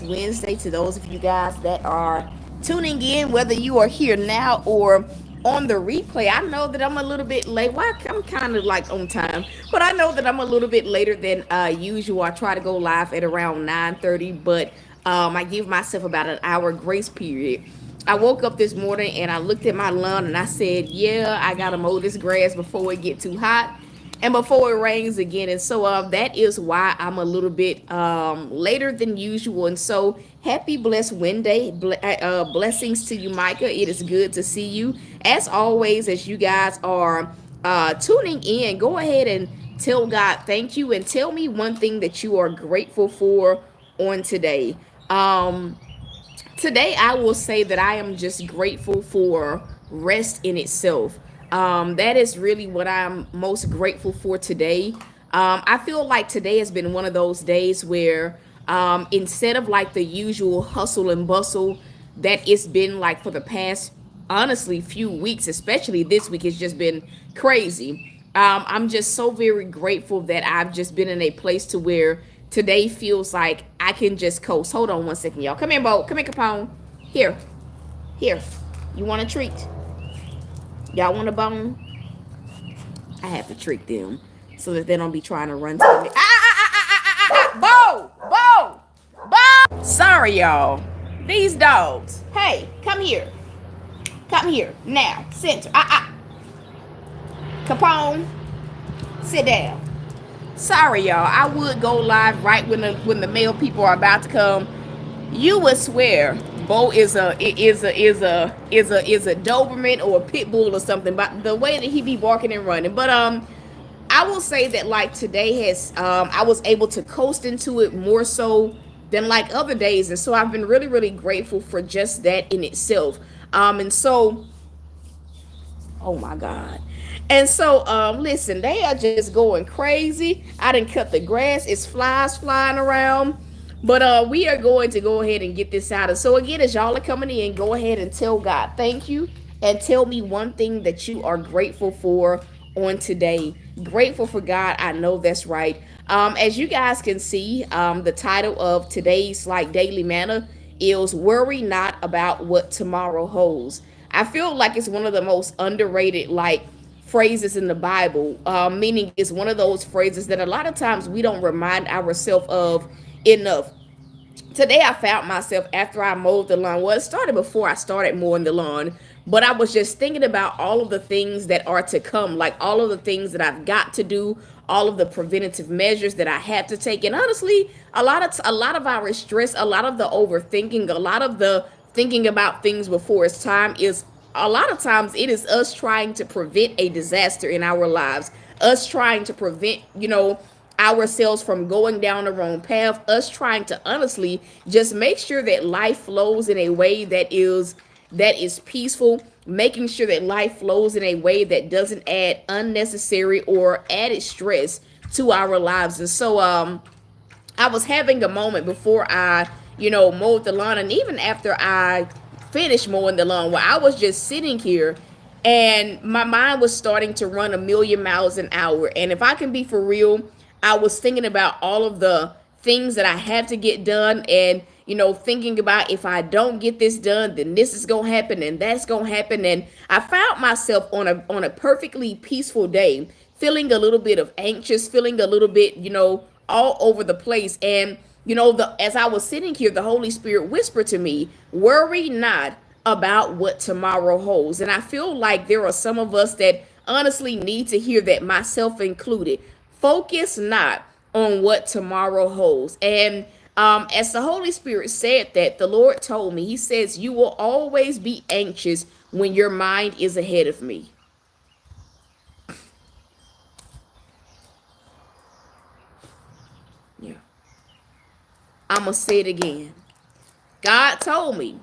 blessed Wednesday to those of you guys that are tuning in, whether you are here now or on the replay. I know that I'm a little bit late. Well, I'm kind of like on time, but I know that I'm a little bit later than usual. I try to go live at around 9:30, but I give myself about an hour grace period. I woke up this morning and I looked at my lawn and I said, "Yeah, I gotta mow this grass before it get too hot." And before it rains again. And so that is why I'm a little bit later than usual. And so happy blessed Wednesday. Blessings to you, Micah. It is good to see you. As always, as you guys are tuning in, go ahead and tell God thank you and tell me one thing that you are grateful for on today. Today I will say that I am just grateful for rest in itself. That is really what I'm most grateful for today. I feel like today has been one of those days where instead of like the usual hustle and bustle that it's been like for the past honestly few weeks, especially this week, it's just been crazy. I'm just so very grateful that I've just been in a place to where today feels like I can just coast. Hold on one second, y'all. Come here, Bo. Come here, Capone. Here. Here. You want a treat? Y'all want a bone? I have to trick them so that they don't be trying to run to me. Bo! Bo! Bo! Sorry, y'all. These dogs. Hey, come here. Come here. Now. Center. Capone. Sit down. Sorry, y'all. I would go live right when the male people are about to come. You would swear Bo is a Doberman or a pit bull or something, but the way that he be barking and running. But I will say that like today has I was able to coast into it more so than like other days, and so I've been really really grateful for just that in itself. And so oh my God. And so, listen, they are just going crazy. I didn't cut the grass. It's flies flying around. But we are going to go ahead and get this out. And so, again, as y'all are coming in, go ahead and tell God thank you. And tell me one thing that you are grateful for on today. Grateful for God. I know that's right. As you guys can see, the title of today's like daily manna is Worry Not About What Tomorrow Holds. I feel like it's one of the most underrated like phrases in the Bible, meaning it's one of those phrases that a lot of times we don't remind ourselves of enough. Today I found myself after I mowed the lawn. Well, it started before I started mowing the lawn, but I was just thinking about all of the things that are to come, like all of the things that I've got to do, all of the preventative measures that I have to take. And honestly, a lot of our stress, a lot of the overthinking, a lot of the thinking about things before it's time is a lot of times it is us trying to prevent a disaster in our lives, us trying to prevent, ourselves from going down the wrong path, us trying to honestly just make sure that life flows in a way that is peaceful, making sure that life flows in a way that doesn't add unnecessary or added stress to our lives. And so I was having a moment before I, mowed the lawn, and even after I finished mowing the lawn, where I was just sitting here and my mind was starting to run a million miles an hour. And if I can be for real, I was thinking about all of the things that I have to get done, and thinking about if I don't get this done, then this is gonna happen and that's gonna happen. And I found myself on a perfectly peaceful day, feeling a little bit of anxious, feeling a little bit, all over the place. And as I was sitting here, the Holy Spirit whispered to me, "Worry not about what tomorrow holds." And I feel like there are some of us that honestly need to hear that, myself included. Focus not on what tomorrow holds. And as the Holy Spirit said that, the Lord told me, He says, "You will always be anxious when your mind is ahead of me." Yeah. I'm going to say it again. God told me,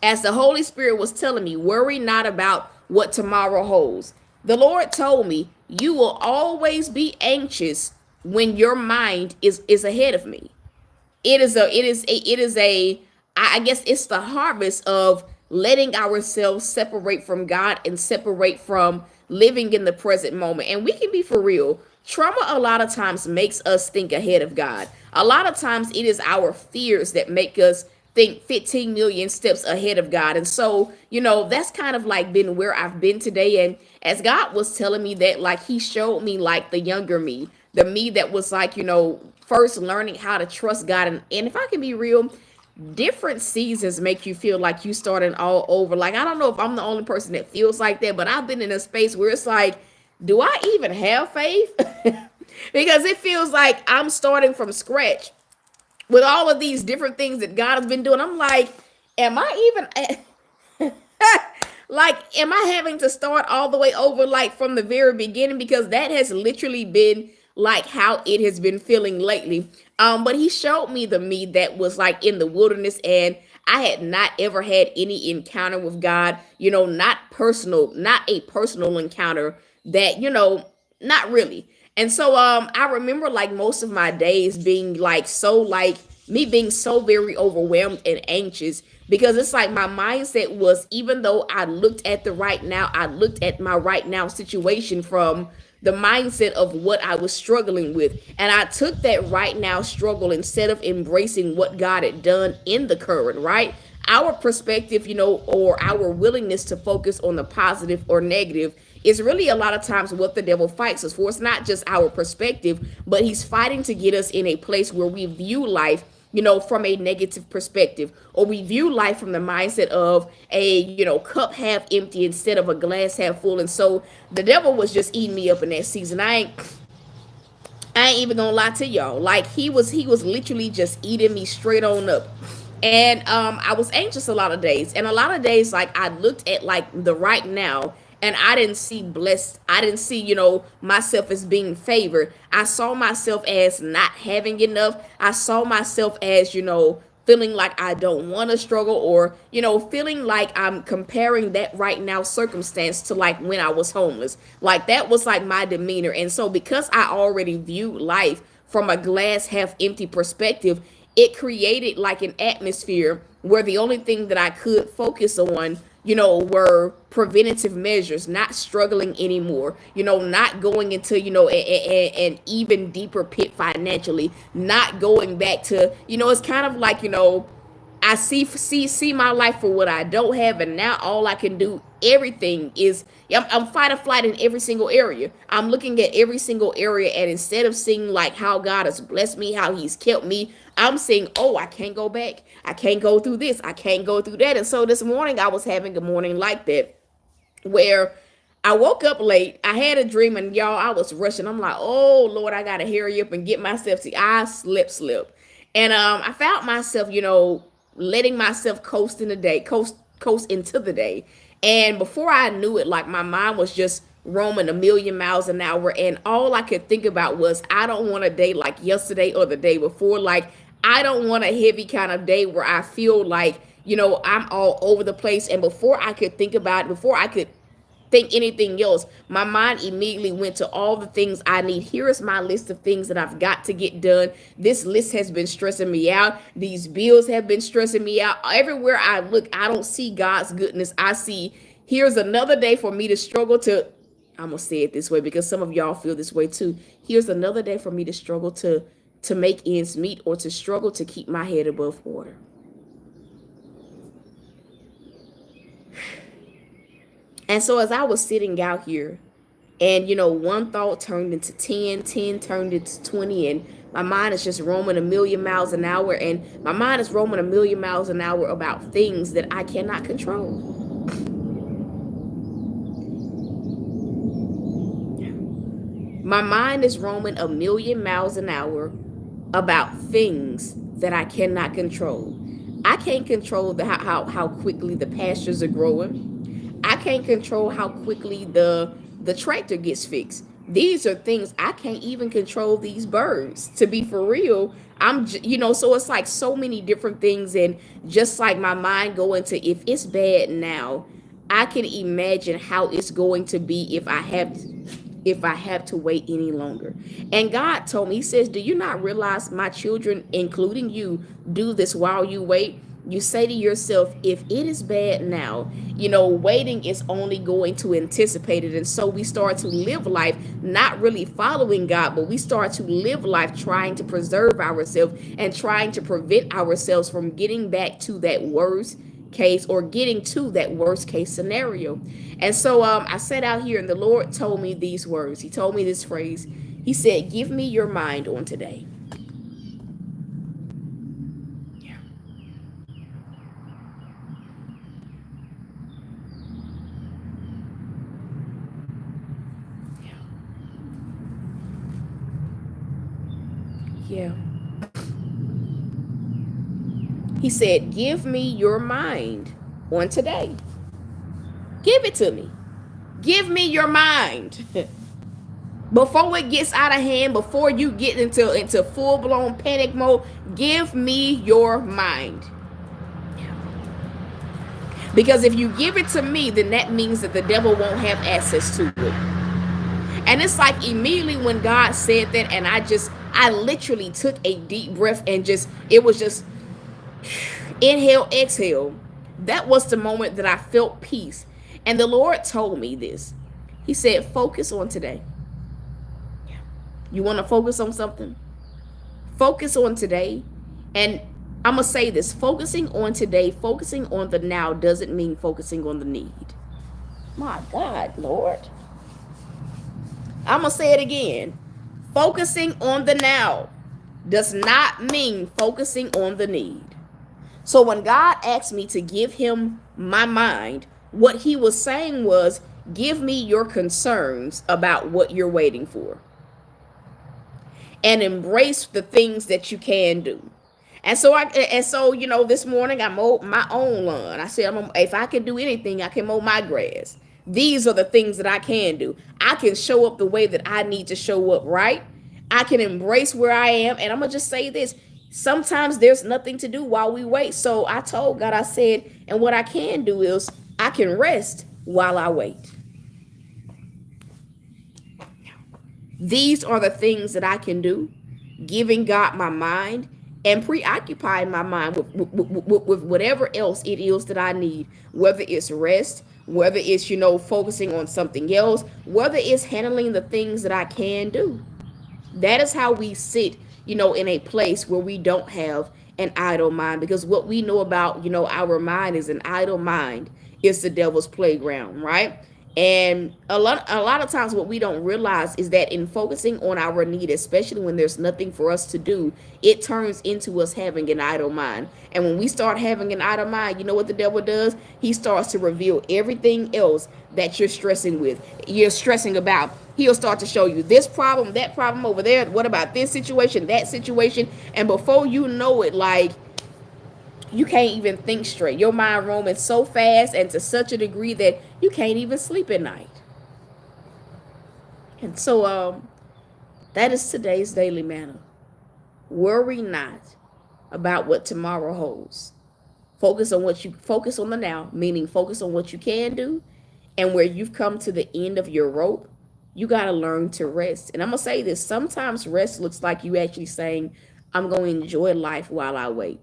as the Holy Spirit was telling me, worry not about what tomorrow holds. The Lord told me, you will always be anxious when your mind is ahead of me. I guess it's the harvest of letting ourselves separate from God and separate from living in the present moment. And we can be for real. Trauma a lot of times makes us think ahead of God. A lot of times it is our fears that make us think 15 million steps ahead of God. And so, that's kind of like been where I've been today. And as God was telling me that, like, he showed me like the younger me, the me that was like, first learning how to trust God. And if I can be real, different seasons make you feel like you starting all over. Like, I don't know if I'm the only person that feels like that, but I've been in a space where it's like, do I even have faith? Because it feels like I'm starting from scratch with all of these different things that God has been doing. I'm like, am I even like, am I having to start all the way over, like from the very beginning? Because that has literally been like how it has been feeling lately. But he showed me the me that was like in the wilderness, and I had not ever had any encounter with God, not a personal encounter that, not really. And so I remember like most of my days being like so like me being so very overwhelmed and anxious, because it's like my mindset was, even though I looked at the right now, I looked at my right now situation from the mindset of what I was struggling with. And I took that right now struggle instead of embracing what God had done in the current, right? Our perspective, or our willingness to focus on the positive or negative is really a lot of times what the devil fights us for. It's not just our perspective, but he's fighting to get us in a place where we view life, from a negative perspective, or we view life from the mindset of a, cup half empty instead of a glass half full. And so the devil was just eating me up in that season. I ain't even gonna lie to y'all. Like, he was literally just eating me straight on up. And I was anxious a lot of days. And a lot of days, like, I looked at like the right now, and I didn't see blessed. I didn't see, myself as being favored. I saw myself as not having enough. I saw myself as, feeling like I don't want to struggle, or, feeling like I'm comparing that right now circumstance to like when I was homeless. Like, that was like my demeanor. And so because I already viewed life from a glass half empty perspective, it created like an atmosphere where the only thing that I could focus on, were preventative measures, not struggling anymore, not going into, an even deeper pit financially, not going back to, it's kind of like, I see my life for what I don't have, and now all I can do, everything is, I'm fight or flight in every single area. I'm looking at every single area, and instead of seeing like how God has blessed me, how he's kept me, I'm saying, oh, I can't go back. I can't go through this. I can't go through that. And so this morning I was having a morning like that, where I woke up late. I had a dream, and y'all, I was rushing. I'm like, oh Lord, I gotta hurry up and get myself. See, I slept. And I found myself, letting myself coast in the day, coast into the day. And before I knew it, like, my mind was just roaming a million miles an hour. And all I could think about was, I don't want a day like yesterday or the day before. Like, I don't want a heavy kind of day where I feel like, I'm all over the place. And before I could think about it, before I could think anything else, my mind immediately went to all the things I need. Here is my list of things that I've got to get done. This list has been stressing me out. These bills have been stressing me out. Everywhere I look, I don't see God's goodness. I see, here's another day for me to struggle to, I'm gonna say it this way because some of y'all feel this way too. Here's another day for me to struggle to make ends meet, or to struggle to keep my head above water. And so as I was sitting out here, and one thought turned into 10, 10 turned into 20, and my mind is just roaming a million miles an hour, and my mind is roaming a million miles an hour about things that I cannot control. My mind is roaming a million miles an hour about things that I cannot control. I can't control how quickly the pastures are growing. I can't control how quickly the tractor gets fixed. These are things I can't even control. These birds, to be for real. So it's like so many different things, and just like my mind going to, if it's bad now, I can imagine how it's going to be if I have to wait any longer. And God told me, he says, do you not realize my children, including you, do this while you wait? You say to yourself, if it is bad now, waiting is only going to anticipate it. And so we start to live life not really following God, but we start to live life trying to preserve ourselves and trying to prevent ourselves from getting back to that worst case or getting to that worst case scenario. And so I sat out here and the Lord told me these words. He told me this phrase. He said, give me your mind on today. Yeah. Yeah. He said, give me your mind on today. Give it to me. Give me your mind. Before it gets out of hand, before you get into full-blown panic mode, give me your mind. Because if you give it to me, then that means that the devil won't have access to it. And it's like immediately when God said that, and I literally took a deep breath and it was just inhale, exhale. That was the moment that I felt peace. And the Lord told me this. He said, focus on today. You want to focus on something? Focus on today. And I'm going to say this, focusing on today, focusing on the now doesn't mean focusing on the need. My God, Lord. I'm going to say it again. Focusing on the now does not mean focusing on the need. So when God asked me to give him my mind, what he was saying was, give me your concerns about what you're waiting for. And embrace the things that you can do. And so this morning I mowed my own lawn. I said, if I can do anything, I can mow my grass. These are the things that I can do. I can show up the way that I need to show up, right? I can embrace where I am. And I'm going to just say this. Sometimes there's nothing to do while we wait. So I told God, I said, and what I can do is I can rest while I wait. These are the things that I can do, giving God my mind and preoccupying my mind with whatever else it is that I need, whether it's rest, whether it's, focusing on something else, whether it's handling the things that I can do. That is how we sit, in a place where we don't have an idle mind, because what we know about, our mind is an idle mind is the devil's playground, right? And a lot of times what we don't realize is that in focusing on our need, especially when there's nothing for us to do, it turns into us having an idle mind. And when we start having an idle mind, you know what the devil does? He starts to reveal everything else that you're stressing about. He'll start to show you this problem, that problem over there. What about this situation, that situation? And before you know it, like, you can't even think straight. Your mind roaming so fast and to such a degree that you can't even sleep at night. And so that is today's daily manna. Worry not about what tomorrow holds. Focus on the now, meaning focus on what you can do, and where you've come to the end of your rope, you got to learn to rest. And I'm going to say this, sometimes rest looks like you actually saying, I'm going to enjoy life while I wait.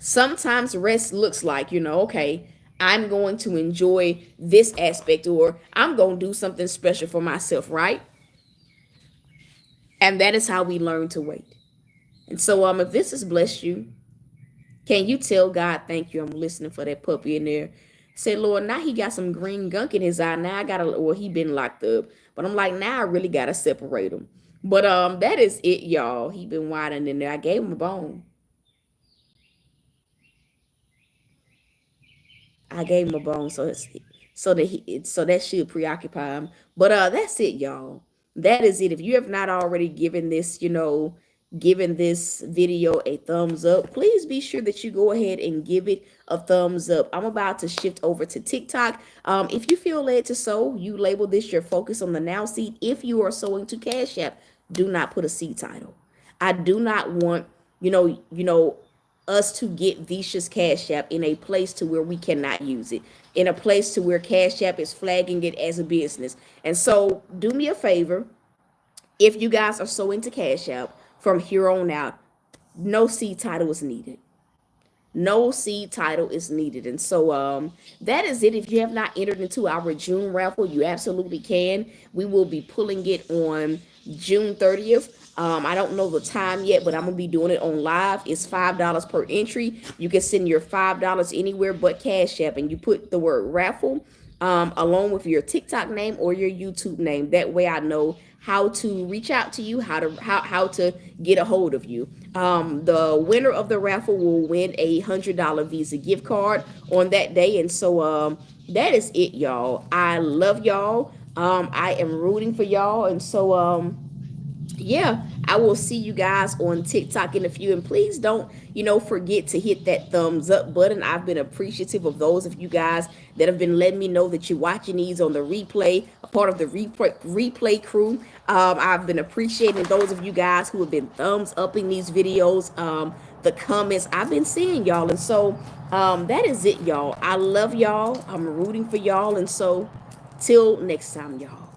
Sometimes rest looks like, okay, I'm going to enjoy this aspect, or I'm going to do something special for myself, right? And that is how we learn to wait. And so if this has blessed you, can you tell God, thank you? I'm listening for that puppy in there. Say, Lord, now he got some green gunk in his eye. Now I gotta, or he been locked up. But I'm like, now I really gotta separate him. But that is it, y'all. He been whining in there. I gave him a bone. I gave him a bone, so that should preoccupy him. But that's it, y'all. That is it. If you have not already given this, given this video a thumbs up, please be sure that you go ahead and give it a thumbs up. I'm about to shift over to TikTok. If you feel led to sow, you label this your focus on the now seed. If you are sowing to Cash App, do not put a seed title. I do not want, us to get Visha's Cash App in a place to where we cannot use it, in a place to where Cash App is flagging it as a business. And so do me a favor, if you guys are so into Cash App, from here on out, no seed title is needed. No seed title is needed. And so that is it. If you have not entered into our June raffle, you absolutely can. We will be pulling it on June 30th. I don't know the time yet, but I'm gonna be doing it on live. It's $5 per entry. You can send your $5 anywhere but Cash App, and you put the word raffle along with your TikTok name or your YouTube name. That way, I know how to reach out to you, how to get a hold of you. The winner of the raffle will win a $100 Visa gift card on that day, and so that is it, y'all. I love y'all. I am rooting for y'all, and so yeah, I will see you guys on TikTok in a few. And please don't, forget to hit that thumbs up button. I've been appreciative of those of you guys that have been letting me know that you're watching these on the replay, a part of the replay crew. I've been appreciating those of you guys who have been thumbs upping these videos. The comments I've been seeing, y'all. And so that is it, y'all. I love y'all. I'm rooting for y'all. And so till next time, y'all.